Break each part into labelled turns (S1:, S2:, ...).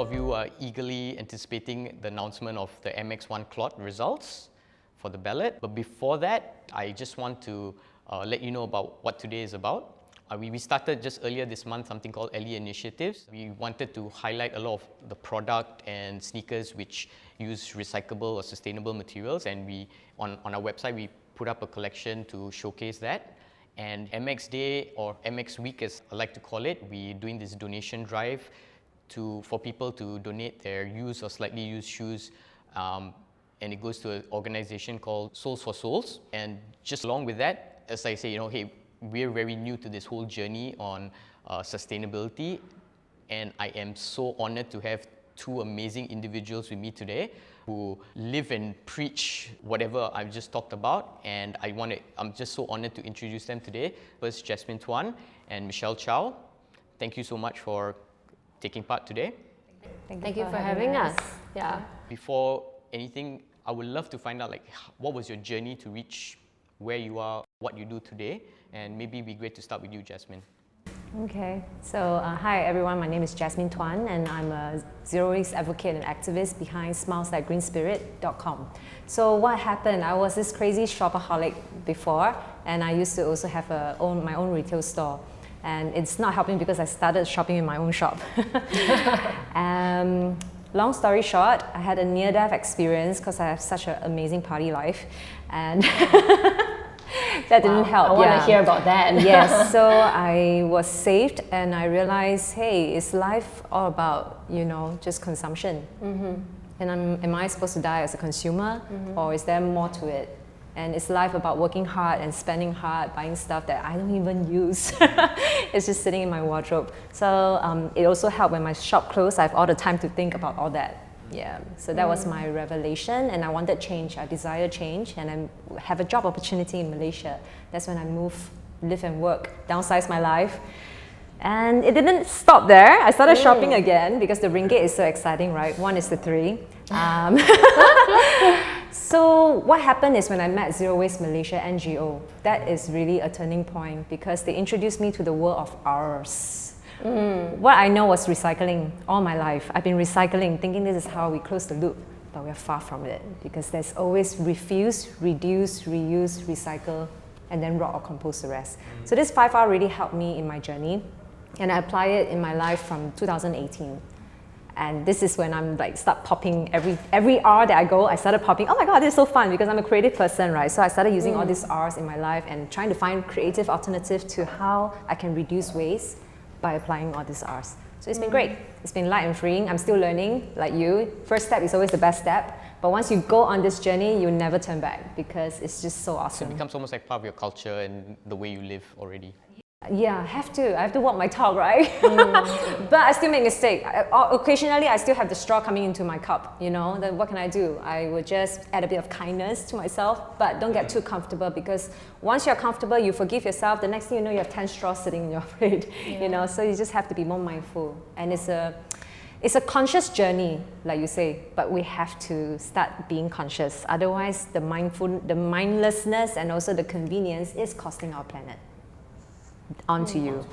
S1: lot of you are eagerly anticipating the announcement of the MX1 Clot results for the ballot. But before that, I just want to let you know about what today is about. We started just earlier this month something called Ellie Initiatives. We wanted to highlight a lot of the product and sneakers which use recyclable or sustainable materials, and on our website we put up a collection to showcase that. And MX Day, or MX Week as I like to call it, we're doing this donation drive for people to donate their used or slightly used shoes, and it goes to an organization called Souls for Souls. And just along with that, as I say, hey, we're very new to this whole journey on sustainability, and I am so honored to have two amazing individuals with me today who live and preach whatever I've just talked about, and I'm just so honored to introduce them today. First, Jasmine Tuan and Chow. Thank you so much for taking part today.
S2: Thank you for having us. Yeah.
S1: Before anything, I would love to find out what was your journey to reach where you are, what you do today, and maybe it'd be great to start with you, Jasmine.
S2: Okay, so hi everyone, my name is Jasmine Tuan, and I'm a zero-waste advocate and activist behind smileslikegreenspirit.com. So what happened, I was this crazy shopaholic before, and I used to also have my own retail store. And it's not helping because I started shopping in my own shop. Long story short, I had a near-death experience because I have such an amazing party life, and that didn't help.
S3: I want to hear about that.
S2: Yes, so I was saved, and I realized, hey, is life all about, just consumption? Mm-hmm. And am I supposed to die as a consumer, or is there more to it? And is life about working hard and spending hard, buying stuff that I don't even use? It's just sitting in my wardrobe. So it also helped when my shop closed. I have all the time to think about all that. Yeah, so that was my revelation, and I wanted change. I desired change, and I have a job opportunity in Malaysia. That's when I moved, live and work, downsize my life. And it didn't stop there. I started shopping again because the ringgit is so exciting, right? 1 is to 3. So what happened is when I met Zero Waste Malaysia NGO, that is really a turning point because they introduced me to the world of ours. What I know was recycling all my life. I've been recycling, thinking this is how we close the loop, but we're far from it because there's always refuse, reduce, reuse, recycle, and then rot or compose the rest. So this 5R really helped me in my journey, and I apply it in my life from 2018. And this is when I'm start popping every R that I go, I started popping, oh my God, this is so fun because I'm a creative person, right? So I started using all these R's in my life and trying to find creative alternative to how I can reduce waste by applying all these R's. So it's been great. It's been light and freeing. I'm still learning, like you. First step is always the best step. But once you go on this journey, you never turn back because it's just so awesome.
S1: So it becomes almost like part of your culture and the way you live already.
S2: Yeah, I have to walk my talk, right? But I still make mistakes. Occasionally, I still have the straw coming into my cup, Then what can I do? I would just add a bit of kindness to myself, but don't get too comfortable because once you're comfortable, you forgive yourself. The next thing you know, you have 10 straws sitting in your plate, So you just have to be more mindful. And it's a conscious journey, like you say, but we have to start being conscious. Otherwise, the mindlessness and also the convenience is costing our planet. On to you.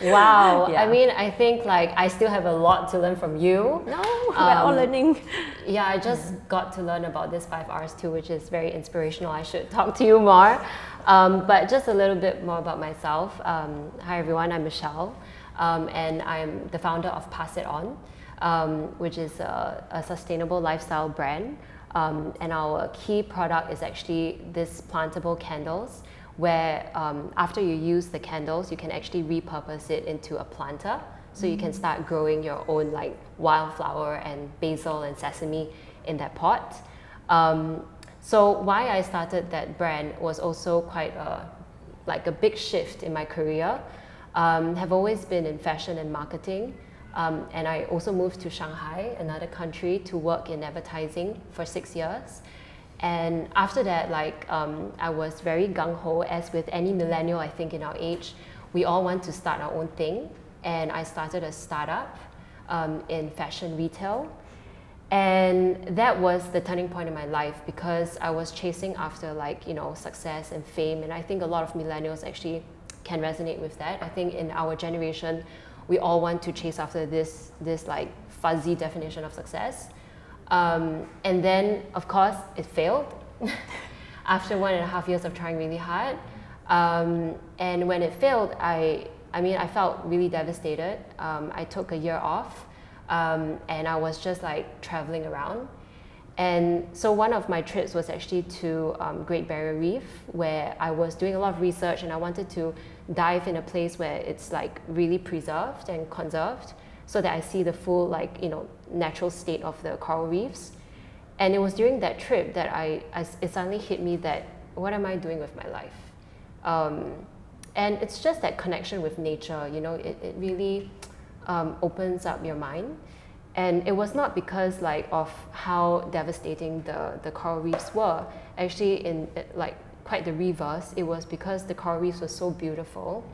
S3: Wow. Yeah. I mean, I think I still have a lot to learn from you.
S2: No, we're all learning.
S3: Yeah, I just got to learn about this 5Rs too, which is very inspirational. I should talk to you more. But just a little bit more about myself. Hi everyone, I'm Michelle, and I'm the founder of Pass It On, which is a sustainable lifestyle brand. And our key product is actually this plantable candles, where after you use the candles, you can actually repurpose it into a planter. So you can start growing your own wildflower and basil and sesame in that pot. So why I started that brand was also quite a big shift in my career. Have always been in fashion and marketing. And I also moved to Shanghai, another country, to work in advertising for 6 years. And after that, I was very gung-ho, as with any millennial, I think, in our age, we all want to start our own thing. And I started a startup in fashion retail. And that was the turning point in my life because I was chasing after success and fame. And I think a lot of millennials actually can resonate with that. I think in our generation, we all want to chase after this like fuzzy definition of success. And then, of course, it failed after 1.5 years of trying really hard. And when it failed, I felt really devastated. I took a year off, and I was just like traveling around. And so one of my trips was actually to Great Barrier Reef, where I was doing a lot of research, and I wanted to dive in a place where it's like really preserved and conserved, so that I see the full like, you know, natural state of the coral reefs. And it was during that trip that it suddenly hit me that, what am I doing with my life? And it's just that connection with nature, you know, it really opens up your mind. And it was not because like of how devastating the coral reefs were. Actually, in like quite the reverse, it was because the coral reefs were so beautiful.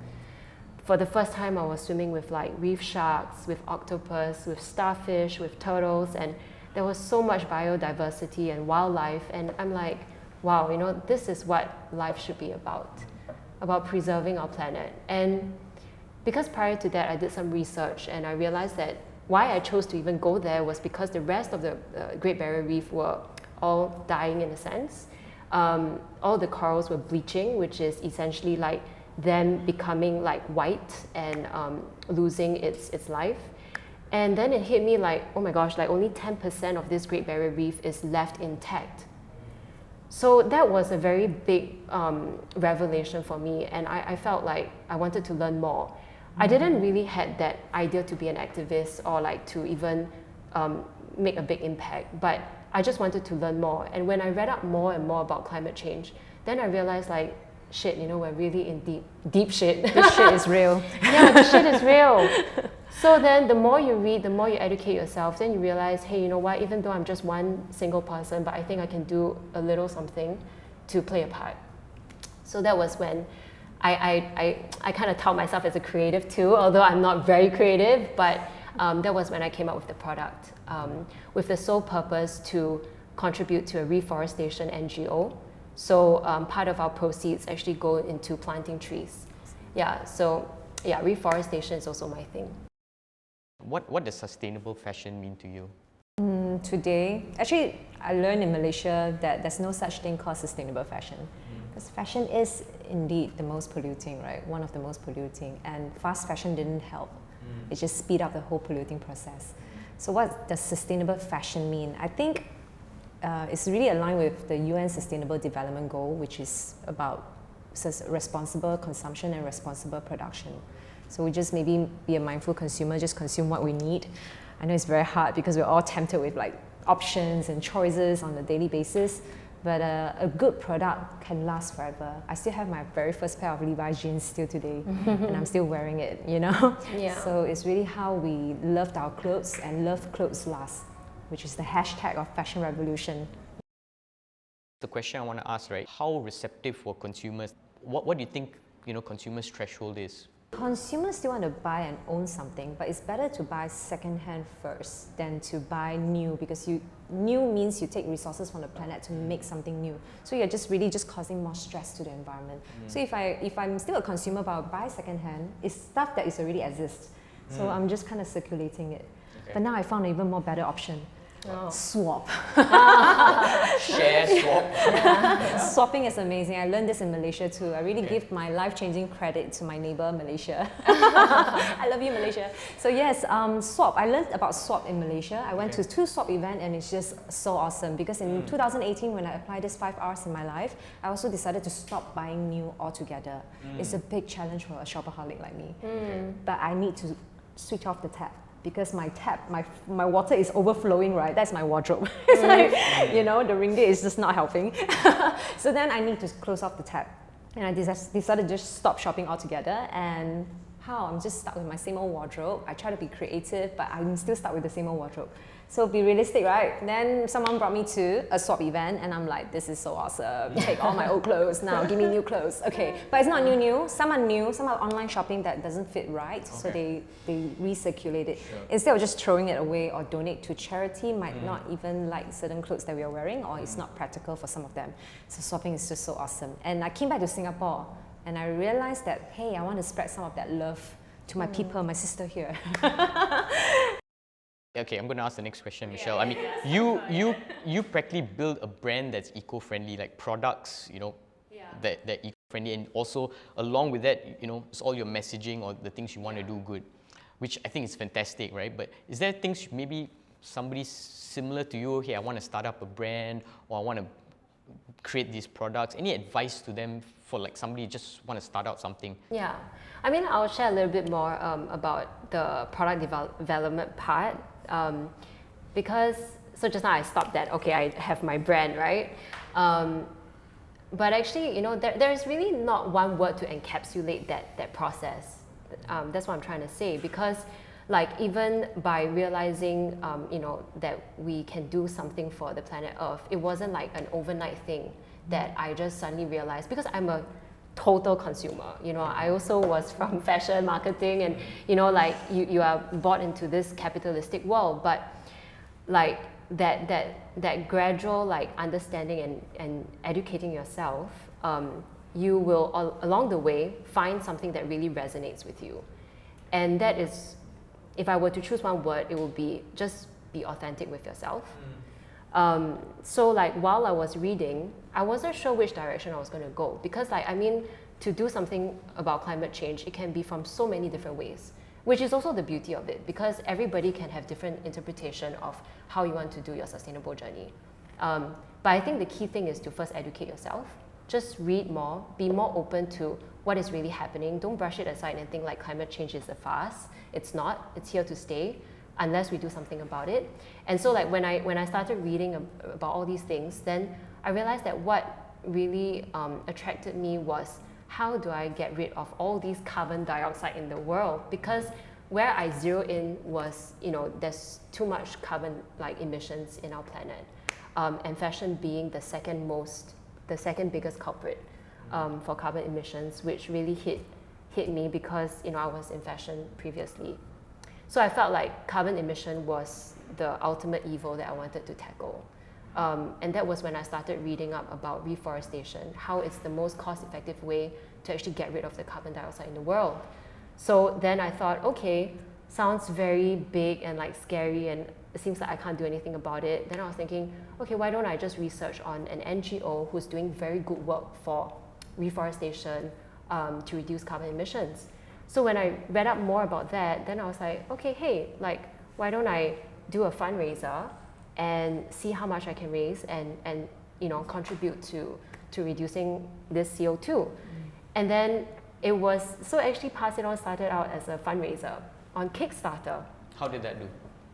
S3: For the first time, I was swimming with like reef sharks, with octopus, with starfish, with turtles, and there was so much biodiversity and wildlife. And I'm like, wow, you know, this is what life should be about preserving our planet. And because prior to that, I did some research, and I realized that why I chose to even go there was because the rest of the Great Barrier Reef were all dying in a sense. All the corals were bleaching, which is essentially like them becoming like white and losing its life. And then it hit me like, oh my gosh, like only 10% of this Great Barrier Reef is left intact. So that was a very big revelation for me, and I felt like I wanted to learn more. I didn't really had that idea to be an activist or like to even make a big impact, but I just wanted to learn more. And when I read up more and more about climate change, then I realized like, shit, you know, we're really in deep shit.
S2: This shit is real.
S3: Yeah, the shit is real. So then the more you read, the more you educate yourself, then you realize, hey, you know what, even though I'm just one single person, but I think I can do a little something to play a part. So that was when I kind of tout myself as a creative too, although I'm not very creative, but that was when I came up with the product with the sole purpose to contribute to a reforestation NGO. So part of our proceeds actually go into planting trees. Yeah, so yeah, reforestation is also my thing.
S1: What does sustainable fashion mean to you?
S2: Today, actually, I learned in Malaysia that there's no such thing called sustainable fashion. Because fashion is indeed the most polluting, right? One of the most polluting. And fast fashion didn't help. It just speed up the whole polluting process. So what does sustainable fashion mean? I think it's really aligned with the UN Sustainable Development Goal, which is about responsible consumption and responsible production. So we just maybe be a mindful consumer, just consume what we need. I know it's very hard because we're all tempted with like options and choices on a daily basis, but a good product can last forever. I still have my very first pair of Levi's jeans still today, and I'm still wearing it, you know?
S3: Yeah.
S2: So it's really how we loved our clothes and love clothes last, which is the hashtag of fashion revolution.
S1: The question I want to ask, right, how receptive were consumers? What do you think, you know, consumers' threshold is?
S2: Consumers still want to buy and own something, but it's better to buy second-hand first than to buy new, because new means you take resources from the planet to make something new. So you're just really just causing more stress to the environment. So if I'm still a consumer but I buy second-hand, it's stuff that is already exists. So I'm just kind of circulating it. Okay. But now I found an even more better option. Swap.
S1: Share, swap.
S2: Swapping is amazing. I learned this in Malaysia too. I really give my life-changing credit to my neighbor, Malaysia. I love you, Malaysia. So yes, swap. I learned about swap in Malaysia. I went to 2 swap events, and it's just so awesome because in 2018, when I applied this 5 Rs in my life, I also decided to stop buying new altogether. It's a big challenge for a shopaholic like me. But I need to switch off the tap, because my tap, my water is overflowing, right? That's my wardrobe. It's like, you know, the ringgit is just not helping. So then I need to close off the tap. And I decided to just stop shopping altogether. And I'm just stuck with my same old wardrobe. I try to be creative, but I'm still stuck with the same old wardrobe. So be realistic, right? Then someone brought me to a swap event, and I'm like, this is so awesome. Take all my old clothes now, give me new clothes. Okay, but it's not new. Some are new, some are online shopping that doesn't fit right, so they recirculate it. Sure. Instead of just throwing it away or donate to charity, might not even like certain clothes that we are wearing, or it's not practical for some of them. So swapping is just so awesome. And I came back to Singapore, and I realized that, hey, I want to spread some of that love to my people, my sister here.
S1: Okay, I'm going to ask the next question, Michelle. I mean, you practically build a brand that's eco-friendly, like products, that eco-friendly, and also along with that, it's all your messaging or the things you want to do good, which I think is fantastic, right? But is there things maybe somebody similar to you, hey, I want to start up a brand, or I want to create these products? Any advice to them for like somebody just want to start out something?
S3: Yeah, I mean, I'll share a little bit more about the product development part, because so just now I stopped that, okay, I have my brand, right? But actually, there is really not one word to encapsulate that process. That's what I'm trying to say, because like even by realizing, that we can do something for the planet Earth, it wasn't like an overnight thing that I just suddenly realized, because I'm a total consumer. I also was from fashion marketing, and like you are bought into this capitalistic world, but like that gradual like understanding and educating yourself, you will along the way find something that really resonates with you. And that is, if I were to choose one word, it would be just be authentic with yourself. So like while I was reading, I wasn't sure which direction I was going to go, because like, I mean, to do something about climate change, it can be from so many different ways, which is also the beauty of it, because everybody can have different interpretation of how you want to do your sustainable journey. But I think the key thing is to first educate yourself. Just read more, be more open to what is really happening. Don't brush it aside and think like climate change is a farce. It's not. It's here to stay unless we do something about it. And so like when I started reading about all these things, then I realized that what really attracted me was, how do I get rid of all these carbon dioxide in the world? Because where I zero in was, there's too much carbon like emissions in our planet, and fashion being the second biggest culprit for carbon emissions, which really hit me because I was in fashion previously. So I felt like carbon emission was the ultimate evil that I wanted to tackle. And that was when I started reading up about reforestation, how it's the most cost-effective way to actually get rid of the carbon dioxide in the world. So then I thought, okay, sounds very big and like scary, and it seems like I can't do anything about it. Then I was thinking, okay, why don't I just research on an NGO who's doing very good work for reforestation to reduce carbon emissions. So when I read up more about that, then I was like, okay, hey, like, why don't I do a fundraiser and see how much I can raise and contribute to reducing this CO2. And then it was, so actually Pass It On started out as a fundraiser on Kickstarter.
S1: How did that do?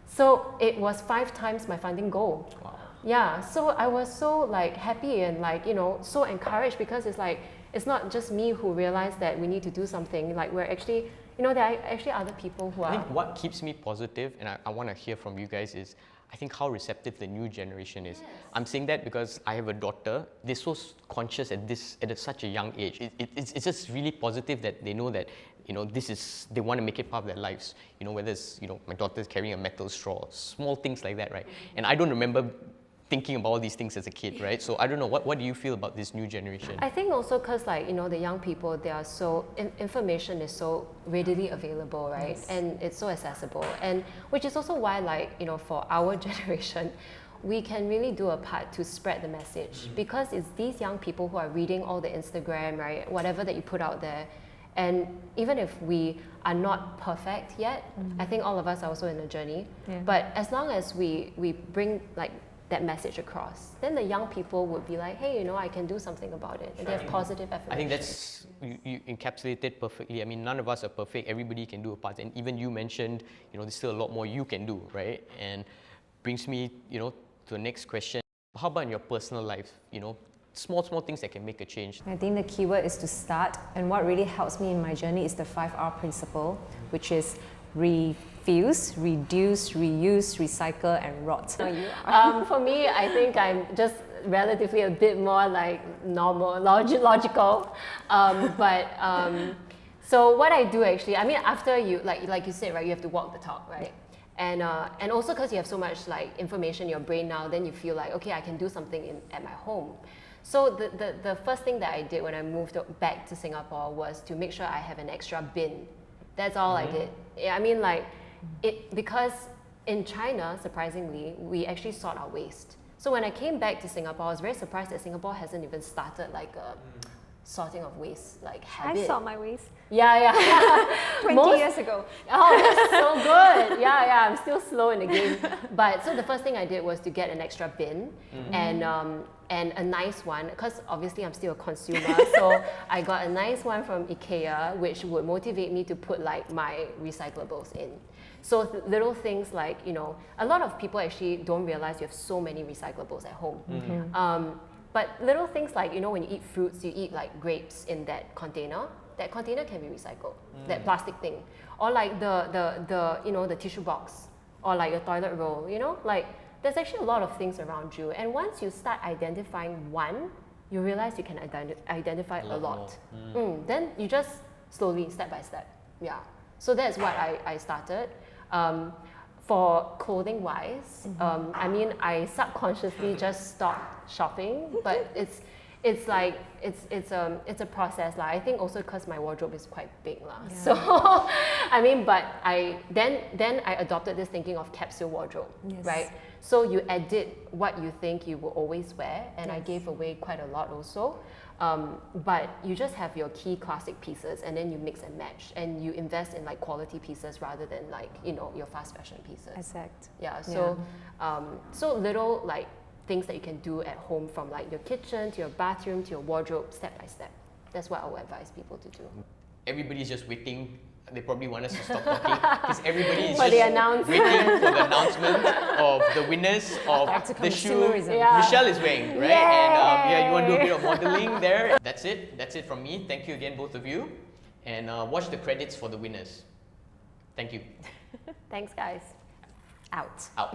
S3: So it was 5 times my funding goal.
S1: Wow.
S3: Yeah, so I was so like happy and like, so encouraged, because it's like, it's not just me who realized that we need to do something. Like we're actually, there are actually other people who are...
S1: I think what keeps me positive, and I want to hear from you guys, is I think how receptive the new generation is. Yes. I'm saying that because I have a daughter. They're so conscious at such a young age. It's just really positive that they know that they want to make it part of their lives. Whether it's my daughter's carrying a metal straw, small things like that, right? And I don't remember thinking about all these things as a kid, right? So I don't know, what do you feel about this new generation?
S3: I think also because like, the young people, they are so, information is so readily available, right? Yes. And it's so accessible. And which is also why like, for our generation, we can really do a part to spread the message, because it's these young people who are reading all the Instagram, right? Whatever that you put out there. And even if we are not perfect yet, I think all of us are also in a journey. Yeah. But as long as we bring like that message across, then the young people would be like, hey, I can do something about it. And they have positive affirmation.
S1: I think that's, you encapsulate it perfectly. I mean, none of us are perfect. Everybody can do a part. And even you mentioned, there's still a lot more you can do, right? And brings me, to the next question. How about in your personal life? Small things that can make a change.
S2: I think the key word is to start. And what really helps me in my journey is the 5R principle, which is refuse, reduce, reuse, recycle, and rot.
S3: For me, I think I'm just relatively a bit more like normal, logical. So what I do actually, I mean, after you, like you said, right, you have to walk the talk, right? And also because you have so much like information in your brain now, then you feel like, okay, I can do something at my home. So the first thing that I did when I moved back to Singapore was to make sure I have an extra bin That's all I did. Yeah, I mean, like, because in China, surprisingly, we actually sort our waste. So when I came back to Singapore, I was very surprised that Singapore hasn't even started like a sorting of waste like habit.
S2: I saw my waist
S3: Yeah.
S2: 20 years ago.
S3: Oh, that's so good. Yeah, I'm still slow in the game. But so the first thing I did was to get an extra bin and a nice one, because obviously I'm still a consumer. So I got a nice one from IKEA, which would motivate me to put like my recyclables in. So little things like, you know, a lot of people actually don't realize you have so many recyclables at home. But little things like, you know, when you eat fruits, you eat like grapes in that container can be recycled, that plastic thing. Or like the you know, the tissue box, or like your toilet roll, you know, like there's actually a lot of things around you. And once you start identifying one, you realize you can identify a lot. Then you just slowly, step by step. Yeah. So that's what I started. For clothing wise, I mean, I subconsciously just stopped shopping, but it's a process lah. I think also because my wardrobe is quite big lah. Yeah. So I mean, but then I adopted this thinking of capsule wardrobe, right? So you edit what you think you will always wear, and I gave away quite a lot also. But you just have your key classic pieces, and then you mix and match, and you invest in like quality pieces rather than like, you know, your fast fashion pieces.
S2: Exact.
S3: Yeah. So so little like things that you can do at home, from like your kitchen to your bathroom to your wardrobe, step by step. That's what I would advise people to do.
S1: Everybody's just waiting. They probably want us to stop talking because everybody is
S3: For
S1: just
S3: the
S1: waiting for the announcement of the winners of the shoe
S2: consumerism.
S1: Michelle is wearing, right? And you want to do a bit of modeling there. That's it. That's it from me. Thank you again, both of you. And watch the credits for the winners. Thank you.
S3: Thanks, guys.
S2: Out.
S1: Out.